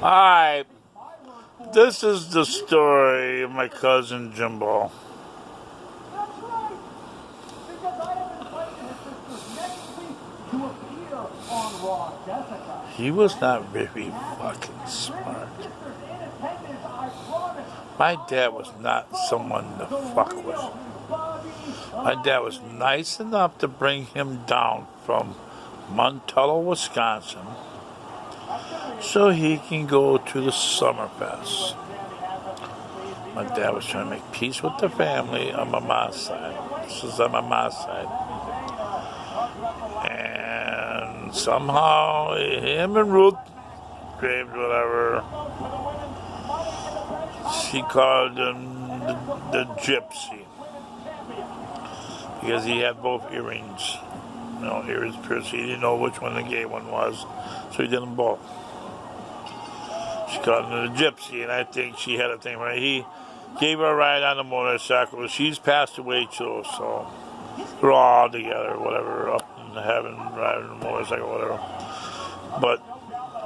Alright, this is the story of my cousin Jimbo. He was not very fucking smart. My dad was not someone to fuck with. My dad was nice enough to bring him down from Montello, Wisconsin, so he can go to the Summerfest. My dad was trying to make peace with the family on my mom's side. This is on my mom's side. And somehow, him and Ruth Graves, whatever, she called him the gypsy. Because he had both earrings. Ears pierced. He didn't know which one the gay one was, so he did them both. She called him the gypsy, and I think she had a thing right. He gave her a ride on the motorcycle. She's passed away too, so they're all together, whatever, up in heaven, riding a motorcycle, whatever. But,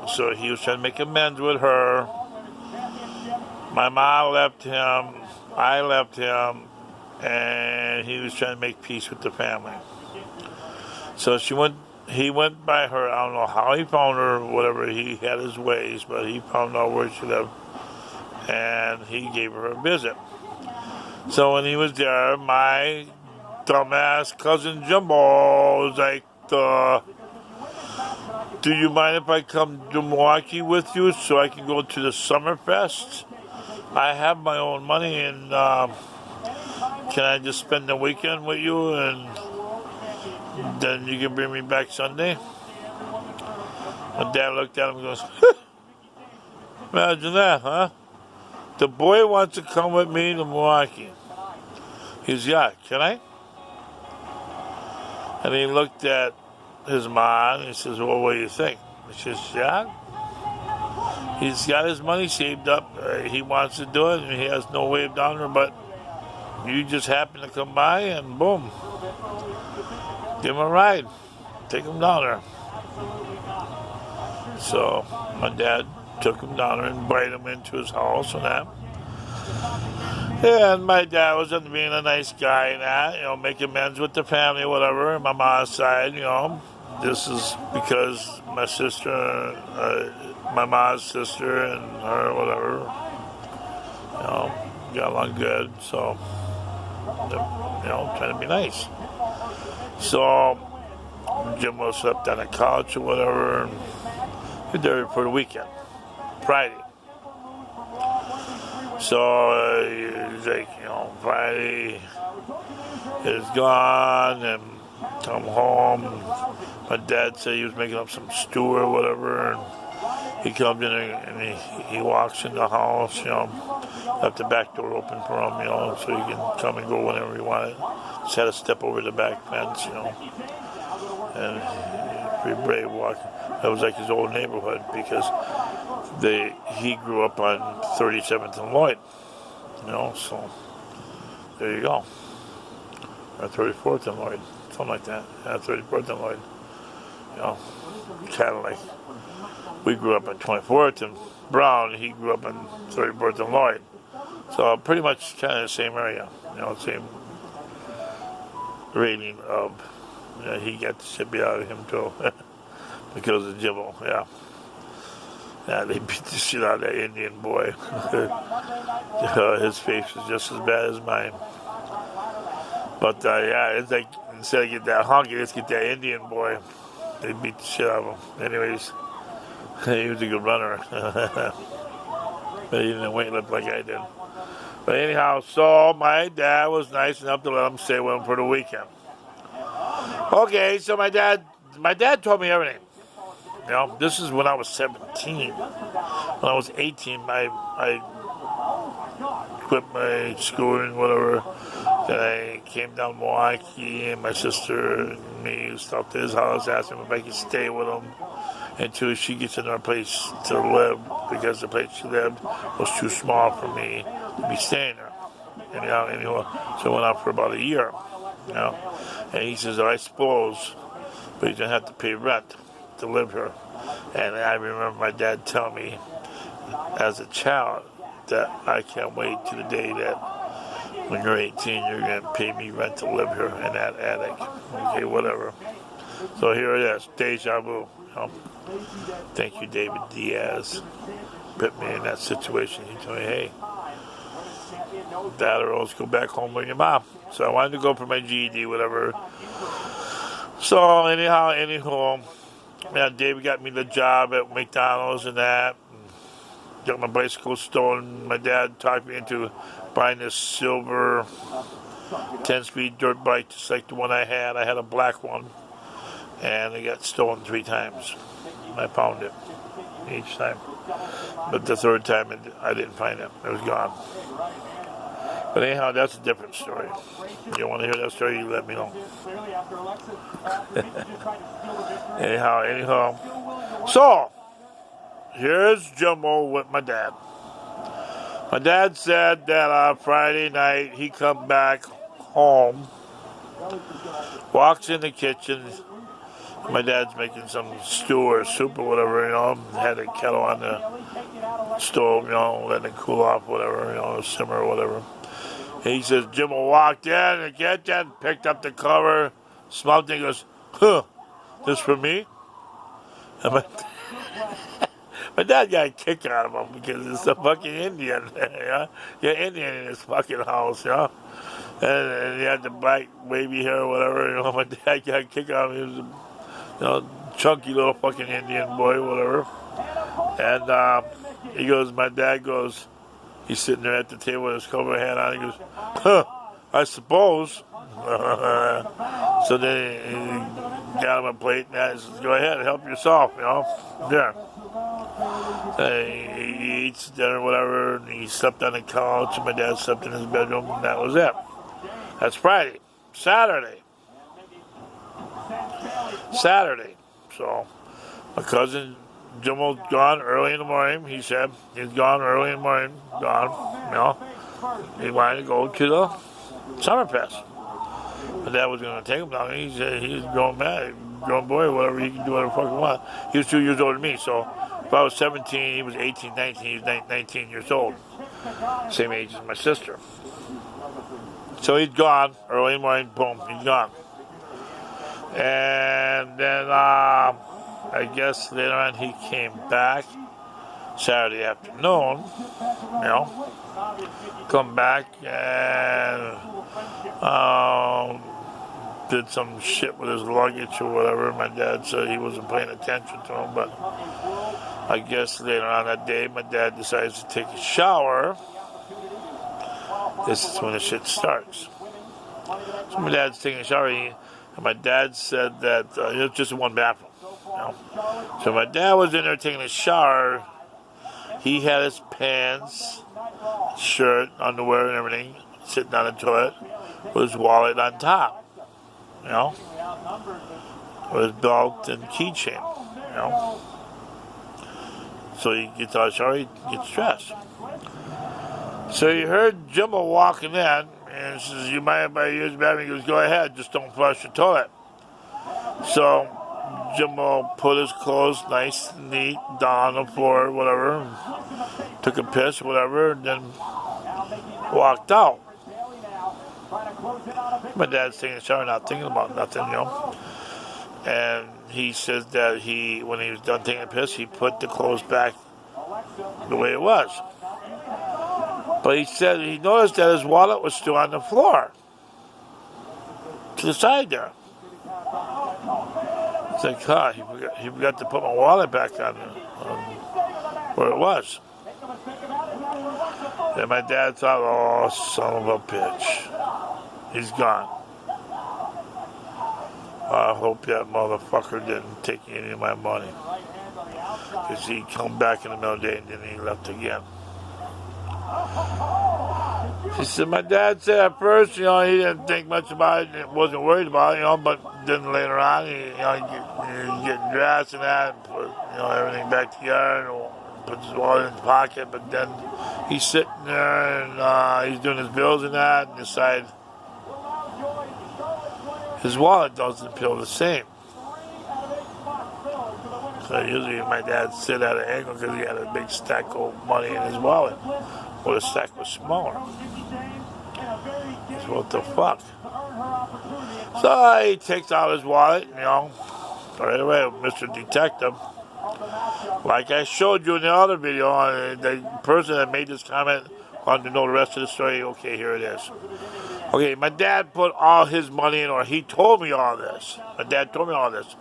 so he was trying to make amends with her. My mom left him, I left him, and he was trying to make peace with the family. So he went by her. I don't know how he found her, whatever. He had his ways, but he found out where she lived, and he gave her a visit. So when he was there, my dumbass cousin Jimbo was like, do you mind if I come to Milwaukee with you so I can go to the Summerfest? I have my own money, and can I just spend the weekend with you, and then you can bring me back Sunday? My dad looked at him and goes, imagine that, huh? The boy wants to come with me to Milwaukee. He goes, yeah, can I? And he looked at his mom, and he says, well, what do you think? She says, yeah. He's got his money saved up. He wants to do it, and he has no way of down there, but you just happen to come by, and boom. Give him a ride. Take him down there. So my dad took him down there and invited him into his house and that. And my dad was into being a nice guy and that, make amends with the family, whatever, my mom's side, This is because my sister, my mom's sister and her, whatever, got along good, so, trying to be nice. So, Jimbo slept on the couch or whatever, and we were there for the weekend, Friday. So, he's like, Friday is gone, and come home. My dad said he was making up some stew or whatever, and he comes in and he walks in the house, left the back door open for him, so he can come and go whenever he wanted. Just had to step over the back fence, and pretty brave walking. That was like his old neighborhood because he grew up on 37th and Lloyd, so there you go. Or 34th and Lloyd, something like that. 34th and Lloyd, kind of like we grew up on 24th and Brown. He grew up on 34th and Lloyd, so pretty much kind of the same area, same rating of. He got the shit beat out of him too because of Jimbo. Yeah, they beat the shit out of that Indian boy. His face was just as bad as mine. But it's like instead of get that honky, let's get that Indian boy. They beat the shit out of him. Anyways, he was a good runner. But he didn't weight lift like I did. But anyhow, so my dad was nice enough to let him stay with him for the weekend. Okay, so my dad told me everything. This is when I was 17. When I was 18, I quit my school and whatever. Then I came down to Milwaukee, and my sister and me stopped at his house, asked him if I could stay with him until she gets another place to live, because the place she lived was too small for me to be staying there. So I went out for about a year. And he says, I suppose, but you don't have to pay rent to live here. And I remember my dad telling me, as a child that I can't wait to the day that when you're 18, you're going to pay me rent to live here in that attic. Okay, whatever. So here it is, deja vu. You know? Thank you, David Diaz. Put me in that situation. He told me, hey, Dad or else go back home with your mom. So I wanted to go for my GED, whatever. So anyhow, yeah, David got me the job at McDonald's and that. Got my bicycle stolen. My dad talked me into buying this silver 10-speed dirt bike, just like the one I had. I had a black one, and it got stolen 3 times. I found it each time, but the 3rd time I didn't find it. It was gone. But anyhow, that's a different story. If you want to hear that story, you let me know. anyhow. So, here's Jimbo with my dad. My dad said that on Friday night he come back home, walks in the kitchen. My dad's making some stew or soup or whatever, you know. Had a kettle on the stove, you know, letting it cool off, whatever, you know, simmer or whatever. He says, Jimbo walked in the kitchen, picked up the cover, smelled it, and goes, huh, this for me? And my dad got a kick out of him because it's a fucking Indian. Yeah? You're Indian in this fucking house, yeah? And he had the black wavy hair or whatever, you know. My dad got a kick out of him. He was a chunky little fucking Indian boy, whatever. And he goes, my dad goes, he's sitting there at the table with his cowboy hat on. He goes, huh, I suppose. So then he got him a plate and he says, go ahead, help yourself, you know. There. He eats dinner, whatever, and he slept on the couch, and my dad slept in his bedroom, and that was it. That's Friday. Saturday. So my cousin Jimbo's gone early in the morning. He said he's gone early in the morning. Gone, you know. He wanted to go to the Summerfest. My dad was going to take him down. He said he was grown man, grown boy, whatever. He can do whatever the fuck he wants. He was 2 years older than me, so if I was 17, he was 18, 19. He was 19 years old. Same age as my sister. So he's gone early in the morning. Boom, he's gone. And then I guess later on he came back Saturday afternoon, you know, come back and did some shit with his luggage or whatever. My dad said he wasn't paying attention to him, but I guess later on that day my dad decides to take a shower. This is when the shit starts. So my dad's taking a shower, and my dad said that it was just in one bathroom. You know? So my dad was in there taking a shower. He had his pants, shirt, underwear, and everything sitting on the toilet with his wallet on top. You know, with his belt and keychain. You know, so he gets out of the shower, he gets dressed. So he heard Jimbo walking in, and he says, "You mind if I use the bathroom?" He goes, "Go ahead, just don't flush the toilet." So Jimbo put his clothes nice and neat down on the floor, whatever, took a piss, whatever, and then walked out. My dad's taking a shower, not thinking about nothing, you know. And he says that when he was done taking a piss, he put the clothes back the way it was. But he said he noticed that his wallet was still on the floor, to the side there. It's like, he forgot to put my wallet back on where it was. And my dad thought, oh, son of a bitch. He's gone. I hope that motherfucker didn't take any of my money. Because he come back in the middle of the day and then he left again. He said, my dad said at first, you know, he didn't think much about it, wasn't worried about it, you know, but then later on, he getting dressed and that, and put, you know, everything back together, and puts his wallet in his pocket, but then he's sitting there and he's doing his bills and that, and decide his wallet doesn't feel the same. So usually my dad sit at an angle because he had a big stack of money in his wallet. Well, the stack was smaller. So what the fuck? So he takes out his wallet, right away, Mr. Detective. Like I showed you in the other video, the person that made this comment wanted to know the rest of the story. Okay, here it is. Okay, my dad put all his money in order. He told me all this. My dad told me all this.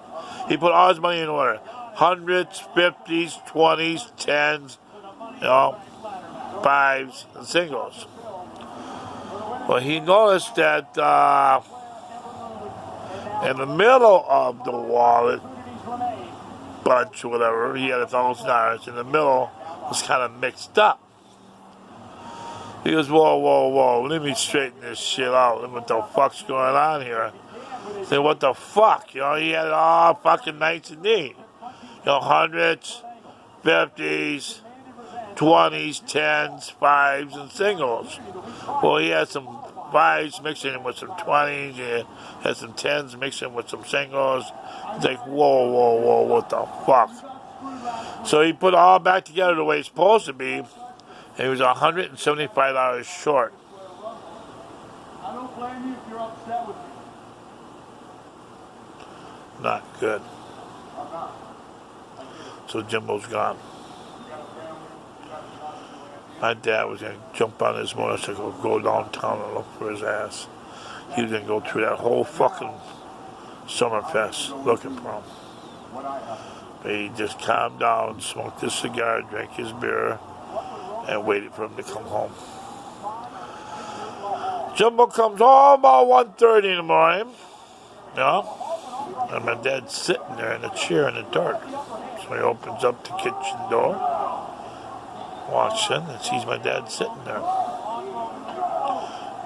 He put all his money in order. Hundreds, 50s, 20s, 10s, fives, and singles. Well, he noticed that in the middle of the wallet bunch or whatever, he had $1,000. In the middle was kind of mixed up. He goes, whoa, let me straighten this shit out. What the fuck's going on here? I said, what the fuck? He had it all fucking nice and neat. Hundreds, 50s, 20s, 10s, 5s, and singles. Well, he had some 5s mixing in with some 20s. He had some 10s mixing with some singles. It's like, whoa, what the fuck? So he put it all back together the way it's supposed to be, and he was $175 short. I don't blame you if you're upset with me. Not good. I'm not. So Jimbo's gone. My dad was going to jump on his motorcycle, go downtown and look for his ass. He was going to go through that whole fucking Summerfest looking for him. But he just calmed down, smoked his cigar, drank his beer, and waited for him to come home. Jimbo comes home about 1:30 in the morning. And my dad's sitting there in a chair in the dark. So he opens up the kitchen door, walks in, and sees my dad sitting there.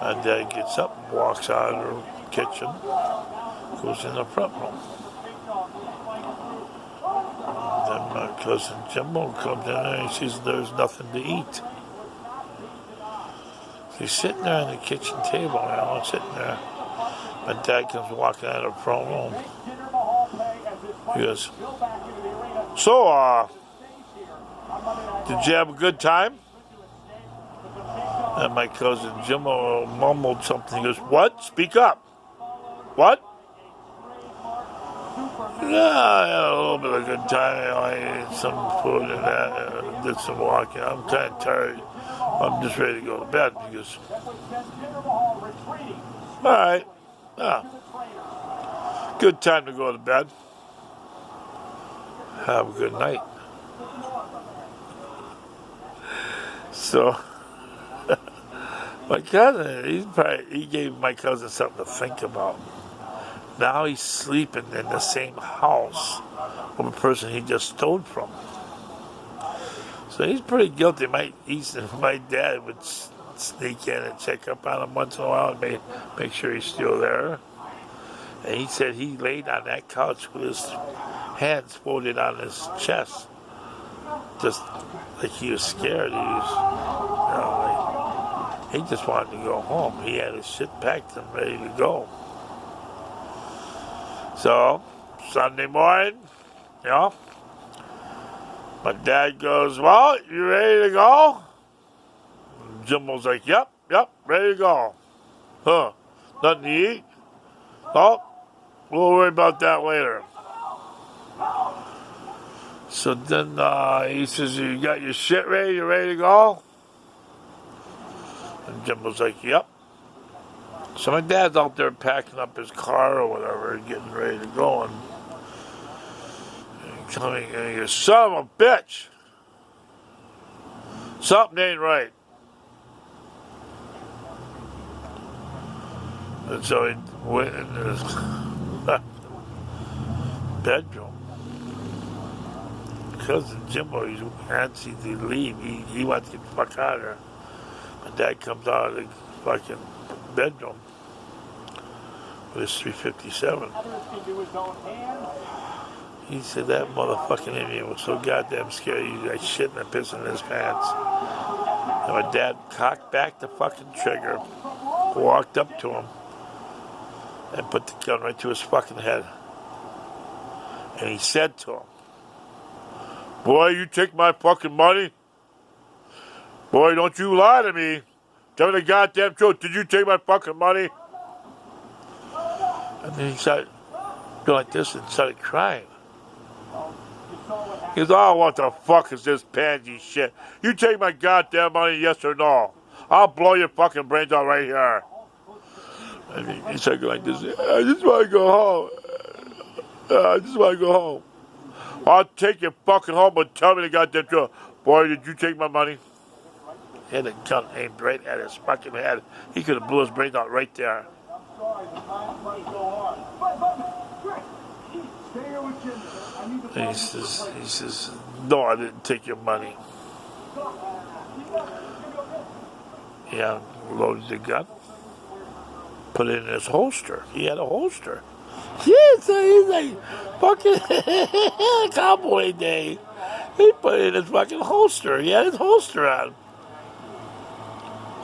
My dad gets up and walks out of the kitchen, goes in the front room. And then my cousin Jimbo comes in there and he sees there's nothing to eat. So he's sitting there on the kitchen table, sitting there. My dad comes walking out of the front room. He goes, so, did you have a good time? And my cousin Jimbo mumbled something. He goes, what? Speak up. What? Yeah, I had a little bit of a good time. I ate some food and that, did some walking. I'm kind of tired. I'm just ready to go to bed. He goes, all right. Yeah. Good time to go to bed. Have a good night. So, my cousin, he gave my cousin something to think about. Now he's sleeping in the same house with a person he just stole from. So he's pretty guilty. My dad would sneak in and check up on him once in a while and make sure he's still there. And he said he laid on that couch with his hands folded on his chest, just like he was scared. He just wanted to go home. He had his shit packed and ready to go. So Sunday morning, my dad goes, well, you ready to go? And Jimbo's like, yep, ready to go. Huh, nothing to eat? Oh, we'll worry about that later. So then he says, you got your shit ready? You ready to go? And Jimbo's like, yep. So my dad's out there packing up his car or whatever, getting ready to go, and coming, and he goes, son of a bitch! Something ain't right. And so he went in his bedroom. Cousin Jimbo, he's antsy to leave. He wants to get the fuck out of there. My dad comes out of the fucking bedroom with his 357. He said that motherfucking Indian was so goddamn scared he was shitting and pissing in his pants. And my dad cocked back the fucking trigger, walked up to him, and put the gun right to his fucking head. And he said to him, Boy, you take my fucking money? Boy, don't you lie to me. Tell me the goddamn truth. Did you take my fucking money? And then he started doing like this and started crying. He goes, oh, what the fuck is this pansy shit? You take my goddamn money, yes or no? I'll blow your fucking brains out right here. And he started going like this. I just want to go home. I just want to go home. I'll take you fucking home, but tell me the goddamn truth. Boy, did you take my money? He had a gun aimed right at his fucking head. He could have blew his brains out right there. And he says, no, I didn't take your money. Yeah, loaded the gun, put it in his holster. He had a holster. Yeah, so he's like, fucking cowboy day. He put it in his fucking holster. He had his holster on.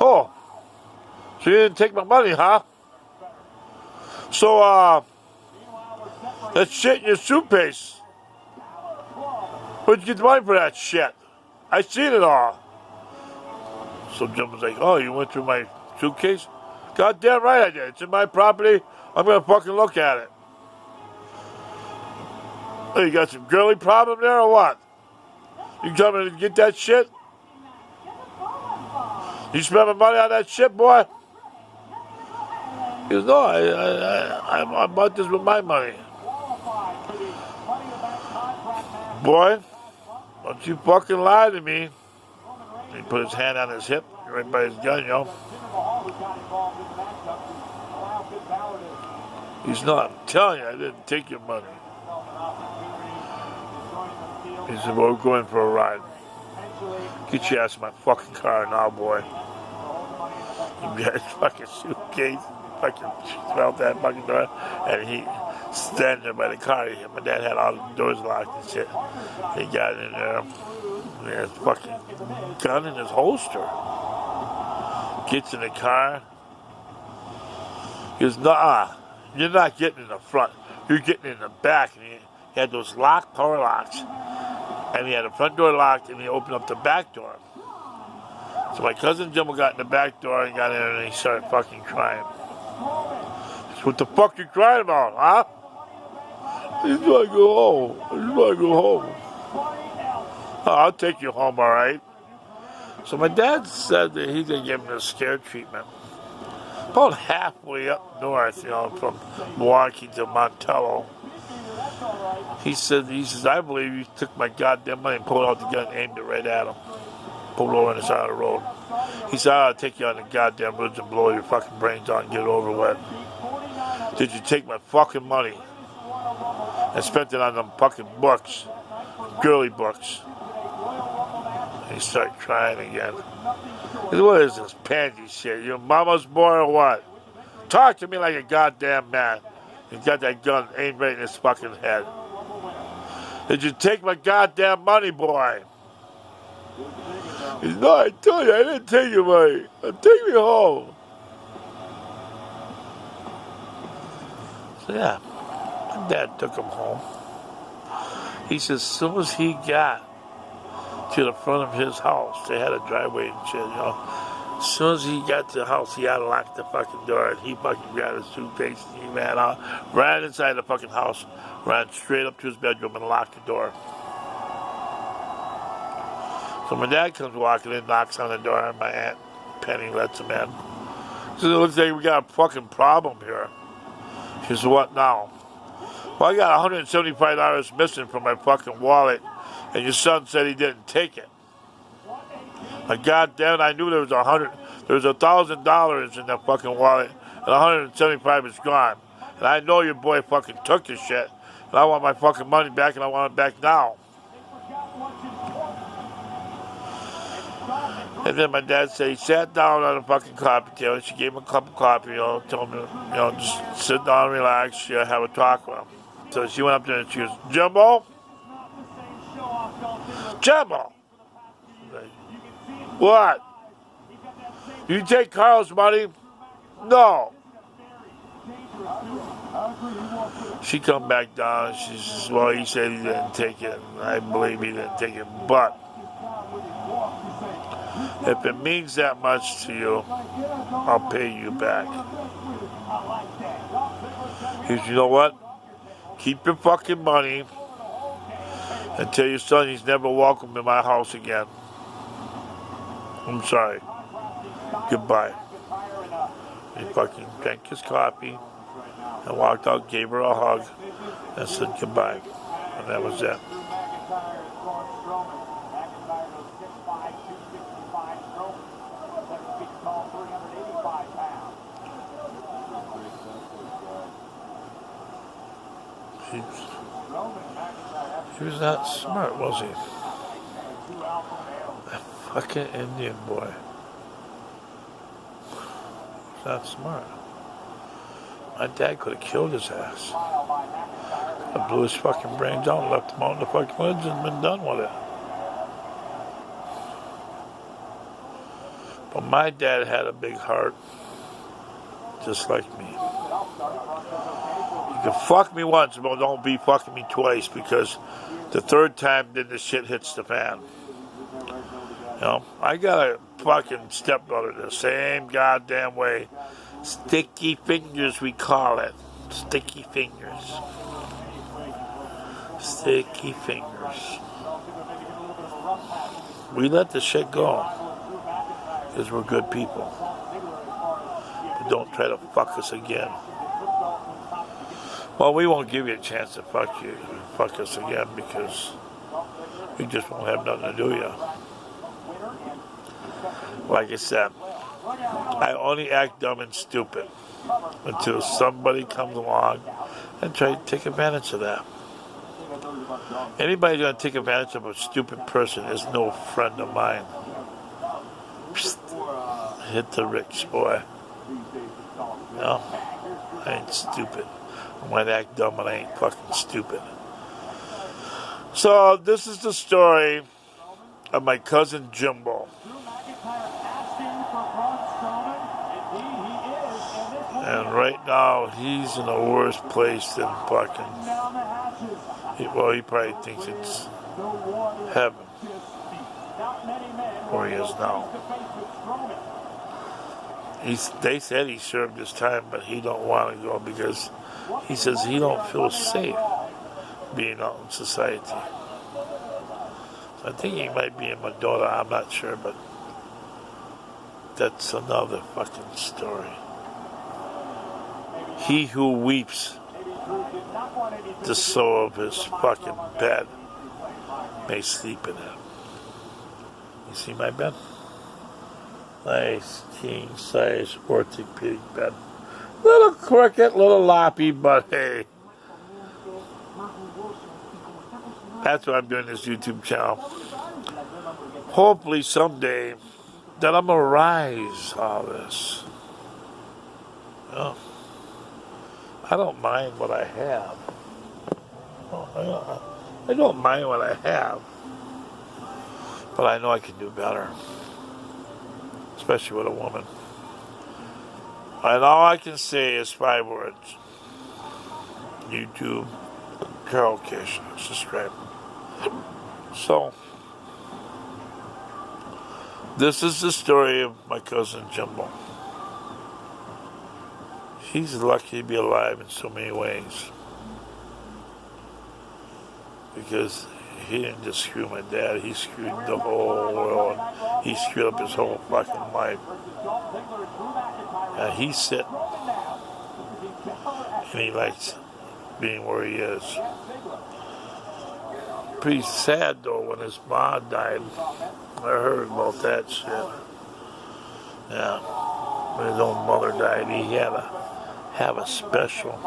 Oh, so you didn't take my money, huh? So, that shit in your suitcase. Where'd you get the money for that shit? I seen it all. So Jim was like, oh, you went through my suitcase? Goddamn right I did. It's in my property. I'm going to fucking look at it. Hey, you got some girly problem there or what? You coming to get that shit? You spend my money on that shit, boy? He goes, no, I bought this with my money. Boy, don't you fucking lie to me. He put his hand on his hip, right by his gun, He's not. I'm telling you, I didn't take your money. He said, well, we're going for a ride. Get your ass in my fucking car now, boy. He got his fucking suitcase, fucking smelled that fucking door, and he standing there by the car. My dad had all the doors locked and shit. He got in there. He had his fucking gun in his holster. Gets in the car. He goes, nah, you're not getting in the front. You're getting in the back. And he had those locked power locks. And he had the front door locked, and he opened up the back door. So my cousin Jimbo got in the back door and got in, and he started fucking crying. So what the fuck you crying about, huh? I just want to go home. I just want to go home. Oh, I'll take you home, all right? So my dad said that he's going to give him a scare treatment. About halfway up north, from Milwaukee to Montello. He says, I believe you took my goddamn money and pulled out the gun and aimed it right at him. Pulled over on the side of the road. He said, I'll take you on the goddamn bridge and blow your fucking brains out and get it over with. Did you take my fucking money and spent it on them fucking books, girly books? And he started crying again. He said, what is this pansy shit? Your mama's boy or what? Talk to me like a goddamn man. He got that gun aimed right in his fucking head. Did you take my goddamn money, boy? He said, no, I told you, I didn't take your money. Take me home. So yeah, my dad took him home. He says, as soon as he got to the front of his house, they had a driveway and shit, As soon as he got to the house, he unlocked the fucking door, and he fucking grabbed his suitcase, and he ran out, ran inside the fucking house, ran straight up to his bedroom and locked the door. So my dad comes walking in, knocks on the door, and my Aunt Penny lets him in. She says, it looks like we got a fucking problem here. She says, what now? Well, I got $175 missing from my fucking wallet, and your son said he didn't take it. Like, goddamn, I knew there was $1,000 in that fucking wallet, and $175 is gone. And I know your boy fucking took the shit, and I want my fucking money back, and I want it back now. And then my dad said he sat down on a fucking coffee table. She gave him a cup of coffee, told him, just sit down, relax, have a talk with him. So she went up there and she goes, Jimbo? Jimbo! What? You take Carl's money? No. She come back down. She says, well, he said he didn't take it. And I believe he didn't take it. But if it means that much to you, I'll pay you back. He says, you know what? Keep your fucking money and tell your son he's never welcome in my house again. I'm sorry. Goodbye. He fucking drank his coffee and walked out, gave her a hug, and said goodbye. And that was it. He was not smart, was he? That fucking Indian boy. He was not smart. My dad could have killed his ass. I blew his fucking brains out and left him out in the fucking woods and been done with it. But my dad had a big heart, just like me. You can fuck me once, but don't be fucking me twice, because the third time then the shit hits the fan. You know, I got a fucking stepbrother the same goddamn way. Sticky fingers, we call it. Sticky fingers. Sticky fingers. We let the shit go because we're good people. But don't try to fuck us again. Well, we won't give you a chance to fuck us again, because we just won't have nothing to do you. Like I said, I only act dumb and stupid until somebody comes along and try to take advantage of that. Anybody going to take advantage of a stupid person is no friend of mine. Psst. Hit the rich boy. No, I ain't stupid. I might act dumb, but I ain't fucking stupid. So this is the story of my cousin Jimbo. And right now, he's in a worse place than fucking... He probably thinks it's heaven, where he is now. They said he served his time, but he don't want to go because he says he don't feel safe being out in society. So I think he might be in Madonna, I'm not sure, but that's another fucking story. He who weeps the sole of his fucking bed may sleep in it. You see my bed? Nice king size orthopedic bed. Little crooked, little loppy, but hey. That's why I'm doing this YouTube channel. Hopefully someday that I'm gonna rise all this. You know? I don't mind what I have. I don't mind what I have. But I know I can do better. Especially with a woman. And all I can say is 5 words. YouTube, Carol Kish, subscribe. So, this is the story of my cousin Jimbo. He's lucky to be alive in so many ways. Because he didn't just screw my dad, he screwed the whole world. He screwed up his whole fucking life. And he's sitting. And he likes being where he is. Pretty sad though when his mom died. I heard about that shit. Yeah. When his own mother died, he had to have a special,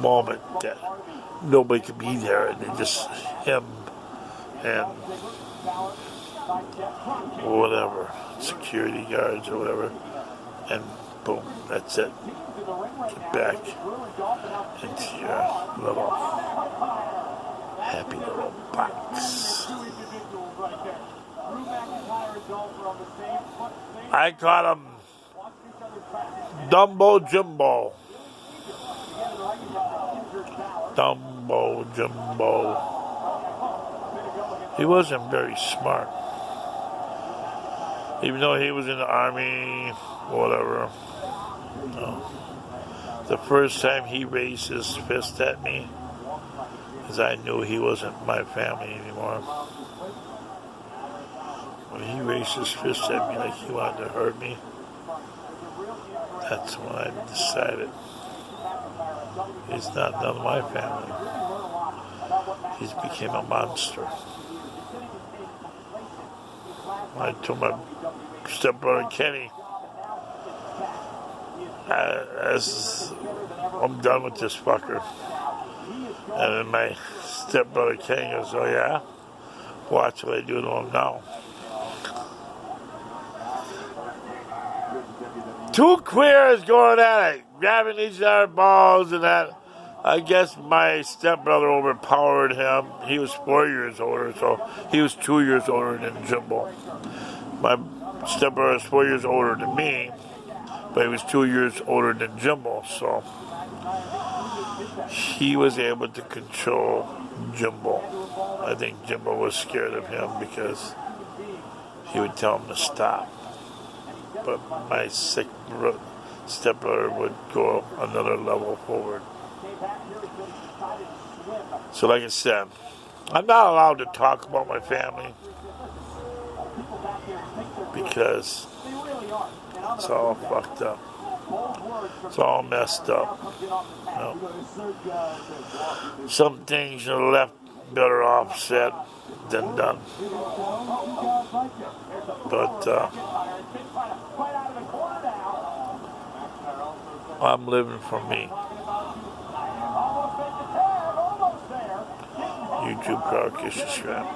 moment that nobody could be there, and it just him and whatever, security guards or whatever, and boom, that's it. Get back into your little happy little box. I caught him Dumbo Jimbo. Dumbo Jimbo. He wasn't very smart. Even though he was in the army, whatever. No. The first time he raised his fist at me, because I knew he wasn't my family anymore. When he raised his fist at me like he wanted to hurt me, that's when I decided he's not none of my family. He's became a monster. I told my stepbrother Kenny, as I'm done with this fucker. And then my stepbrother Kenny goes, oh yeah? Watch what I do to him now. Two queers going at it, grabbing each other's balls and that. I guess my stepbrother overpowered him. He was 4 years older, so he was 2 years older than Jimbo. My stepbrother is 4 years older than me, but he was 2 years older than Jimbo, so he was able to control Jimbo. I think Jimbo was scared of him because he would tell him to stop. But my sick stepbrother would go another level forward. So like I said, I'm not allowed to talk about my family because it's all fucked up. It's all messed up. You know? Some things are left better off said than done. But I'm living for me. YouTube, crowd, kiss, subscribe.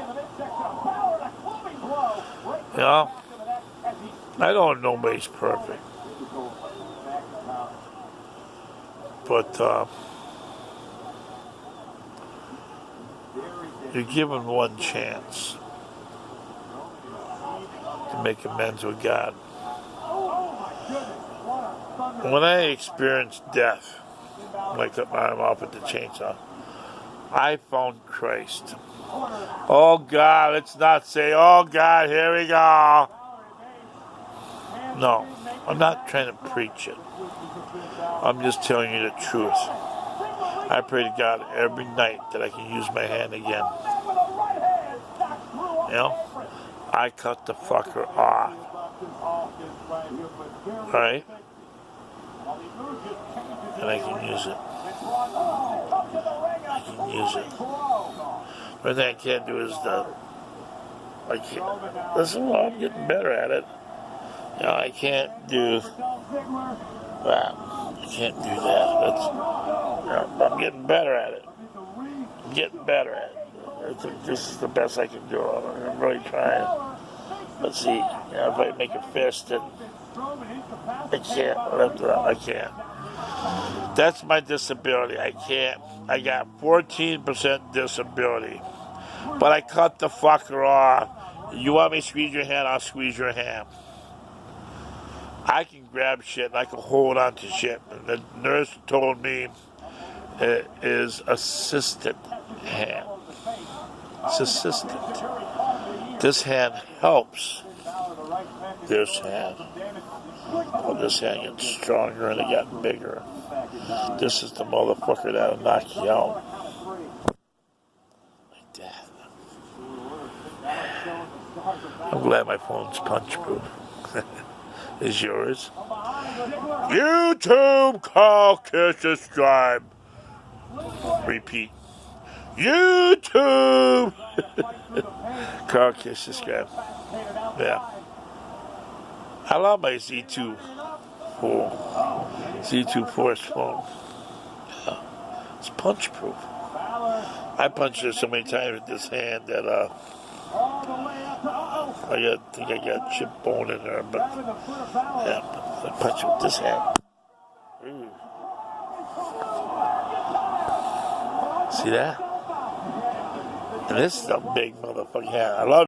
You know, I know nobody's perfect. But you're given one chance to make amends with God. When I experienced death, when I cut my arm off with the chainsaw, I found Christ. Oh God, let's not say, oh God, here we go. No, I'm not trying to preach it. I'm just telling you the truth. I pray to God every night that I can use my hand again. You know, I cut the fucker off. Alright? And I can use it. I can use it. The only thing I can't do is this is why I'm getting better at it. You know, I can't do that. I can't do that. I'm getting better at it. I'm getting better at it. This is the best I can do. I'm really trying. But see, you know, if I make a fist and I can't lift it up, I can't. That's my disability. I can't. I got 14% disability. But I cut the fucker off. You want me to squeeze your hand, I'll squeeze your hand. I can grab shit and I can hold on to shit. And the nurse told me it is assisted hand. It's assisted. This hand helps this hand. Oh, this hand gets stronger and it got bigger. This is the motherfucker that'll knock you out. Like that. I'm glad my phone's punch-proof. Is yours? YouTube, call, kiss, subscribe. Repeat. YouTube! Call, kiss, subscribe. Yeah. I love my Z2 Force phone. Yeah. It's punch proof. I punched it so many times with this hand that I think I got chip bone in there, but yeah, I punch it with this hand. Ooh. See that? And this is a big motherfucking hand. I love